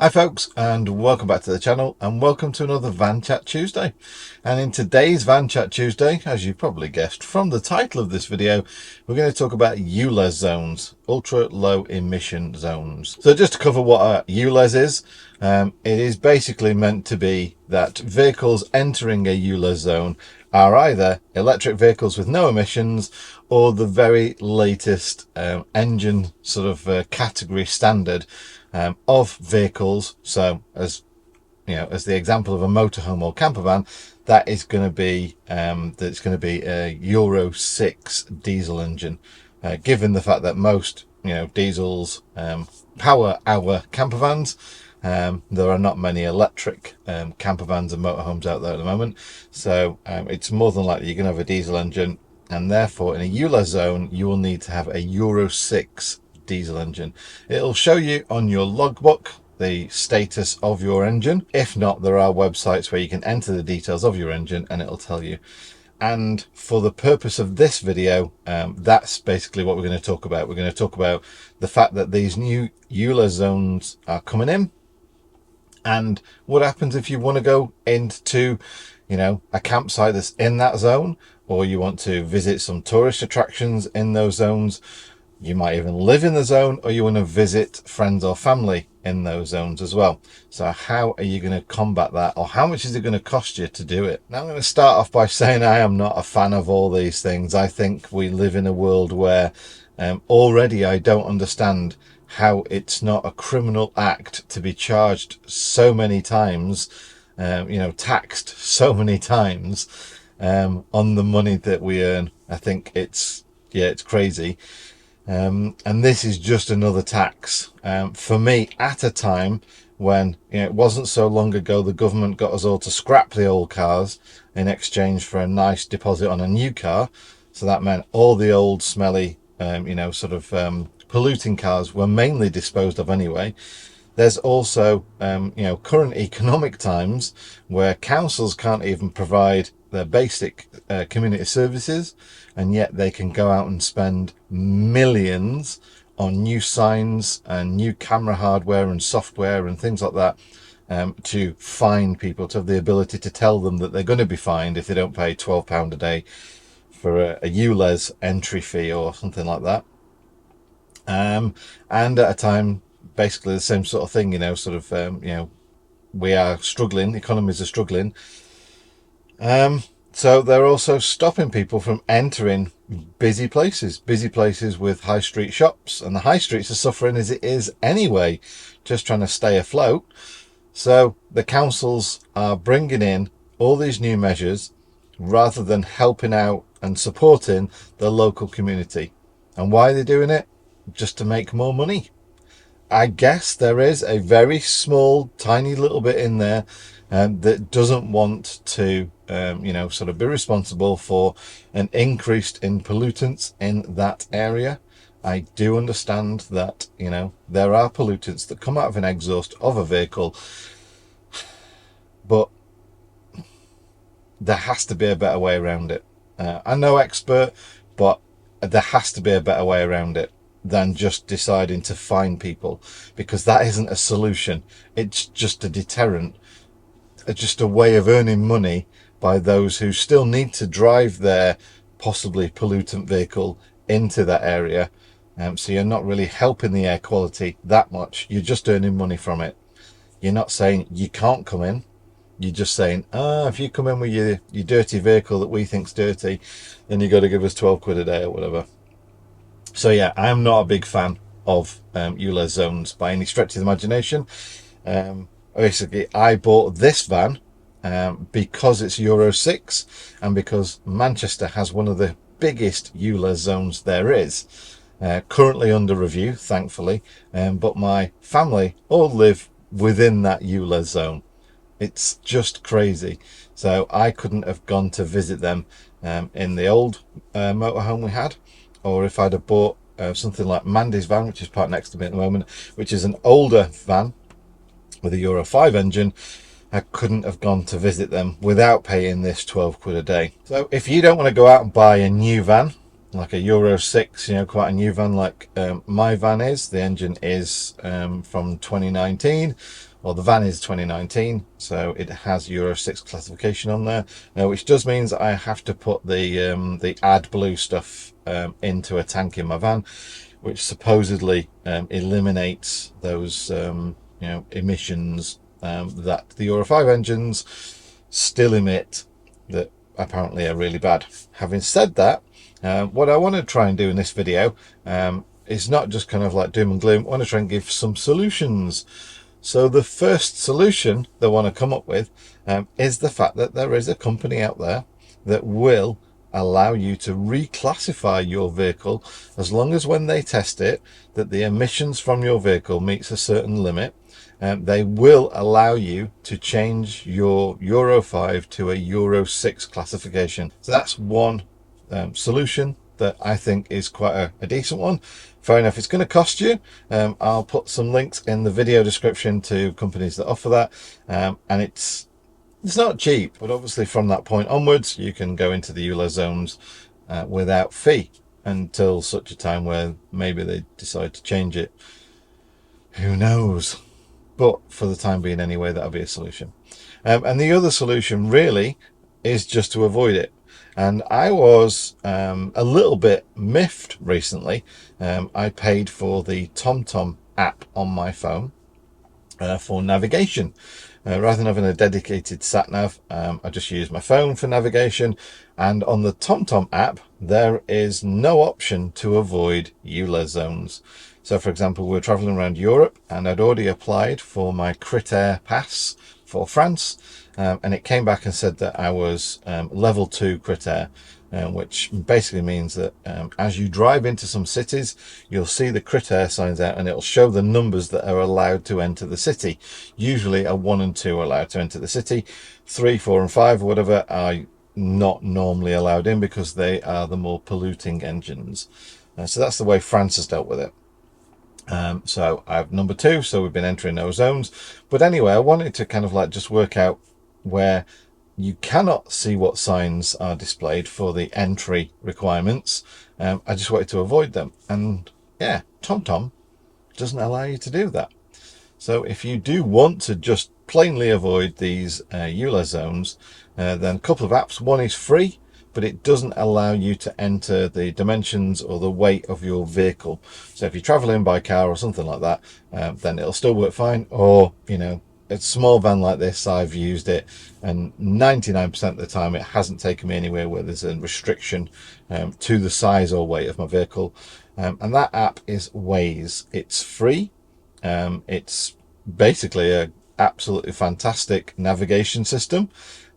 Hi folks, and welcome back to the channel, and welcome to another Van Chat Tuesday. And in today's Van Chat Tuesday, as you probably guessed from the title of this video, we're going to talk about ULEZ zones, ultra low emission zones. So just to cover what a ULEZ is, it is basically meant to be that vehicles entering a ULEZ zone are either electric vehicles with no emissions or the very latest engine sort of category standard of vehicles. So as you know, as the example of a motorhome or campervan, that is going to be a Euro 6 diesel engine, given the fact that most diesels power our campervans. There are not many electric campervans and motorhomes out there at the moment, so it's more than likely you're going to have a diesel engine, and therefore in a ULEZ zone you will need to have a Euro 6 diesel engine. It'll show you on your logbook the status of your engine. If not, there are websites where you can enter the details of your engine and it'll tell you. And for the purpose of this video, that's basically what we're going to talk about. We're going to talk about the fact that these new ULEZ zones are coming in, and what happens if you want to go into a campsite that's in that zone, or you want to visit some tourist attractions in those zones. You might even live in the zone, or you want to visit friends or family in those zones as well. So how are you going to combat that, or how much is it going to cost you to do it? Now I'm going to start off by saying I am not a fan of all these things. I think we live in a world where already I don't understand how it's not a criminal act to be charged so many times, taxed so many times on the money that we earn. I think it's crazy. And this is just another tax for me at a time when it wasn't so long ago the government got us all to scrap the old cars in exchange for a nice deposit on a new car. So that meant all the old smelly polluting cars were mainly disposed of anyway. There's also current economic times where councils can't even provide their basic community services, and yet they can go out and spend millions on new signs and new camera hardware and software and things like that, to fine people, to have the ability to tell them that they're going to be fined if they don't pay £12 a day for a ULEZ entry fee or something like that. And at a time, basically the same sort of thing, we are struggling, economies are struggling. So they're also stopping people from entering busy places with high street shops, and the high streets are suffering as it is anyway, just trying to stay afloat. So the councils are bringing in all these new measures rather than helping out and supporting the local community. And why are they doing it? Just to make more money. I guess there is a very small, tiny little bit in there that doesn't want to, be responsible for an increase in pollutants in that area. I do understand that, there are pollutants that come out of an exhaust of a vehicle, but there has to be a better way around it. I'm no expert, but there has to be a better way around it than just deciding to fine people, because that isn't a solution. It's just a deterrent, just a way of earning money by those who still need to drive their possibly pollutant vehicle into that area. So you're not really helping the air quality that much. You're just earning money from it. You're not saying you can't come in. You're just saying, if you come in with your dirty vehicle that we think's dirty, then you got to give us 12 quid a day or whatever. So yeah, I'm not a big fan of ULEZ zones by any stretch of the imagination. Basically, I bought this van because it's Euro 6 and because Manchester has one of the biggest ULEZ zones there is. Currently under review, thankfully, but my family all live within that ULEZ zone. It's just crazy. So I couldn't have gone to visit them in the old motorhome we had, or if I'd have bought something like Mandy's van, which is parked next to me at the moment, which is an older van with a Euro 5 engine, I couldn't have gone to visit them without paying this 12 quid a day. So if you don't want to go out and buy a new van, like a Euro 6, quite a new van like my van is, the engine is from 2019, Well, the van is 2019, so it has Euro 6 classification on there, which does means I have to put the AdBlue stuff into a tank in my van, which supposedly eliminates those emissions that the Euro 5 engines still emit, that apparently are really bad. Having said that, what I want to try and do in this video is not just kind of like doom and gloom. I want to try and give some solutions. So the first solution they want to come up with is the fact that there is a company out there that will allow you to reclassify your vehicle, as long as when they test it that the emissions from your vehicle meets a certain limit. They will allow you to change your Euro 5 to a Euro 6 classification. So that's one solution that I think is quite a decent one. Fair enough, it's going to cost you. I'll put some links in the video description to companies that offer that, and it's not cheap, but obviously from that point onwards you can go into the ULEZ zones without fee until such a time where maybe they decide to change it. Who knows? But for the time being anyway, that'll be a solution. And the other solution really is just to avoid it. And I was a little bit miffed recently. I paid for the TomTom app on my phone for navigation. Rather than having a dedicated sat nav, I just use my phone for navigation. And on the TomTom app, there is no option to avoid ULEZ zones. So for example, we were traveling around Europe and I'd already applied for my Crit'Air pass for France, and it came back and said that I was level 2 Crit'Air, which basically means that as you drive into some cities, you'll see the Crit'Air signs out and it'll show the numbers that are allowed to enter the city. Usually a 1 and 2 are allowed to enter the city. 3, 4 and 5 or whatever are not normally allowed in because they are the more polluting engines. So that's the way France has dealt with it. So I have number 2, so we've been entering those zones. But anyway, I wanted to kind of like just work out where you cannot see what signs are displayed for the entry requirements. I just wanted to avoid them, and yeah, TomTom doesn't allow you to do that. So if you do want to just plainly avoid these ULEZ zones, then a couple of apps. One is free, but it doesn't allow you to enter the dimensions or the weight of your vehicle. So if you're traveling by car or something like that, then it'll still work fine. Or, you know, a small van like this, I've used it, and 99% of the time it hasn't taken me anywhere where there's a restriction to the size or weight of my vehicle. And that app is Waze. It's free. It's basically a absolutely fantastic navigation system.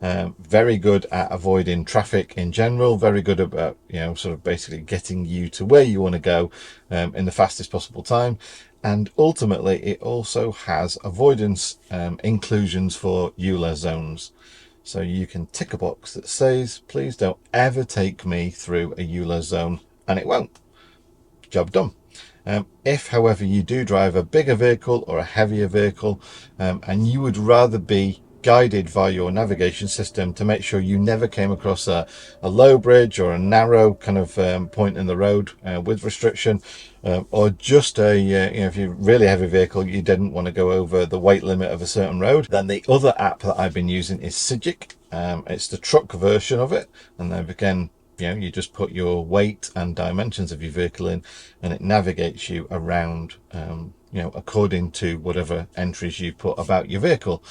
Very good at avoiding traffic in general, very good about, you know, sort of basically getting you to where you want to go in the fastest possible time. And ultimately it also has avoidance inclusions for ULEZ zones. So you can tick a box that says, please don't ever take me through a ULEZ zone, and it won't. Job done. If, however, you do drive a bigger vehicle or a heavier vehicle, and you would rather be guided via your navigation system to make sure you never came across a low bridge or a narrow kind of point in the road with restriction, or just a you know, if you're really heavy vehicle, you didn't want to go over the weight limit of a certain road, then the other app that I've been using is Sigic. It's the truck version of it, and then again, you know, you just put your weight and dimensions of your vehicle in, and it navigates you around, you know, according to whatever entries you put about your vehicle.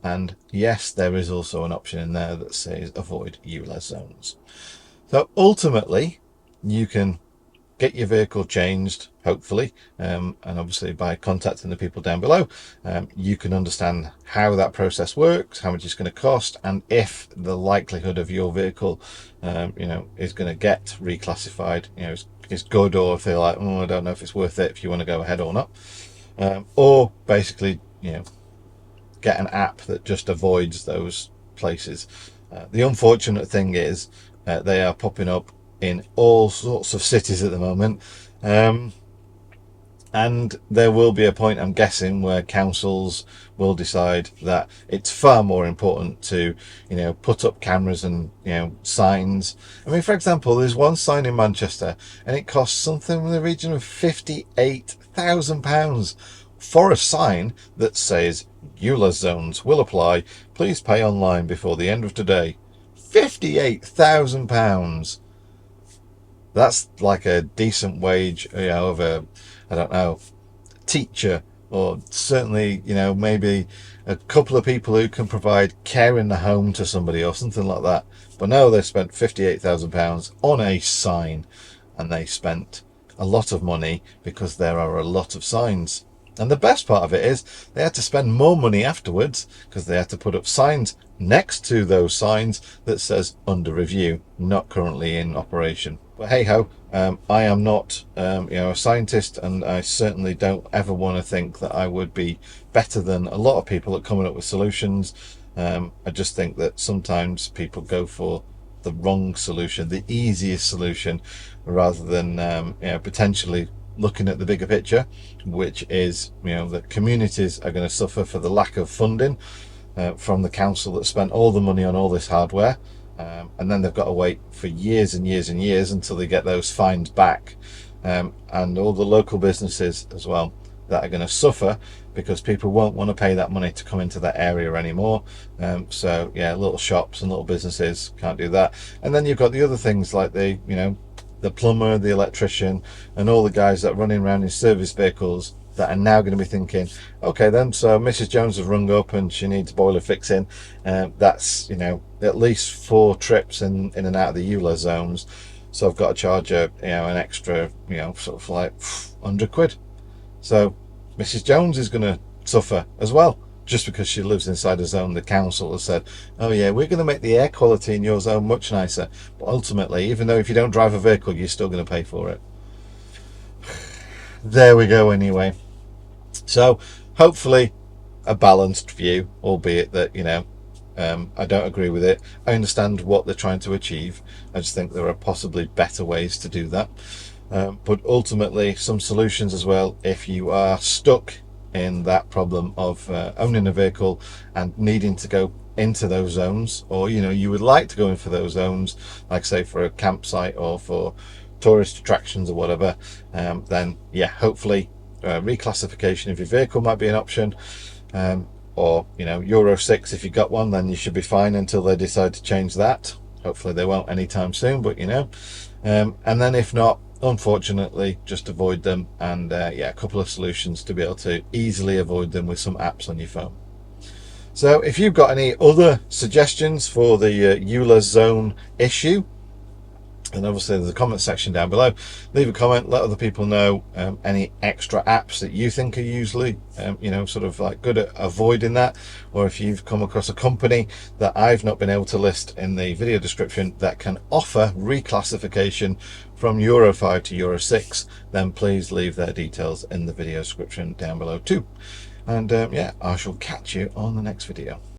And yes, there is also an option in there that says avoid ULEZ zones. So ultimately, you can get your vehicle changed, hopefully, and obviously by contacting the people down below, you can understand how that process works, how much it's going to cost, and if the likelihood of your vehicle, you know, is going to get reclassified, you know, is good, or if they're like, oh, I don't know if it's worth it, if you want to go ahead or not, or basically, you know, get an app that just avoids those places. The unfortunate thing is they are popping up in all sorts of cities at the moment, and there will be a point, I'm guessing, where councils will decide that it's far more important to, you know, put up cameras and, you know, signs. I mean, for example, there's one sign in Manchester and it costs something in the region of £58,000. for a sign that says ULEZ zones will apply. Please pay online before the end of today. £58,000. That's like a decent wage, of a, I don't know, teacher, or certainly, maybe a couple of people who can provide care in the home to somebody or something like that. But no, they spent £58,000 on a sign, and they spent a lot of money because there are a lot of signs. And the best part of it is they had to spend more money afterwards because they had to put up signs next to those signs that says under review, not currently in operation. But hey ho, I am not a scientist, and I certainly don't ever want to think that I would be better than a lot of people at coming up with solutions. I just think that sometimes people go for the wrong solution, the easiest solution, rather than potentially looking at the bigger picture, which is that communities are going to suffer for the lack of funding from the council that spent all the money on all this hardware, and then they've got to wait for years and years and years until they get those fines back, and all the local businesses as well that are going to suffer because people won't want to pay that money to come into that area anymore. So yeah, little shops and little businesses can't do that. And then you've got the other things like the plumber, the electrician, and all the guys that are running around in service vehicles that are now going to be thinking, okay then, so Mrs. Jones has rung up and she needs boiler fixing. That's at least 4 trips in and out of the ULEZ zones, so I've got to charge her an extra sort of like £100. So Mrs. Jones is going to suffer as well, just because she lives inside a zone the council has said, oh yeah, we're going to make the air quality in your zone much nicer. But ultimately, even though if you don't drive a vehicle, you're still going to pay for it. There we go anyway. So hopefully a balanced view, albeit that I don't agree with it. I understand what they're trying to achieve. I just think there are possibly better ways to do that. But ultimately some solutions as well if you are stuck in that problem of owning a vehicle and needing to go into those zones, or you would like to go in for those zones, like say for a campsite or for tourist attractions or whatever, then yeah, hopefully reclassification of your vehicle might be an option, or Euro 6 if you got one, then you should be fine until they decide to change that. Hopefully they won't anytime soon, but and then if not, unfortunately just avoid them, and yeah, a couple of solutions to be able to easily avoid them with some apps on your phone. So if you've got any other suggestions for the ULEZ zone issue, and obviously there's a comment section down below. Leave a comment, let other people know any extra apps that you think are usually sort of like good at avoiding that, or if you've come across a company that I've not been able to list in the video description that can offer reclassification from Euro 5 to Euro 6, then please leave their details in the video description down below too. And yeah, I shall catch you on the next video.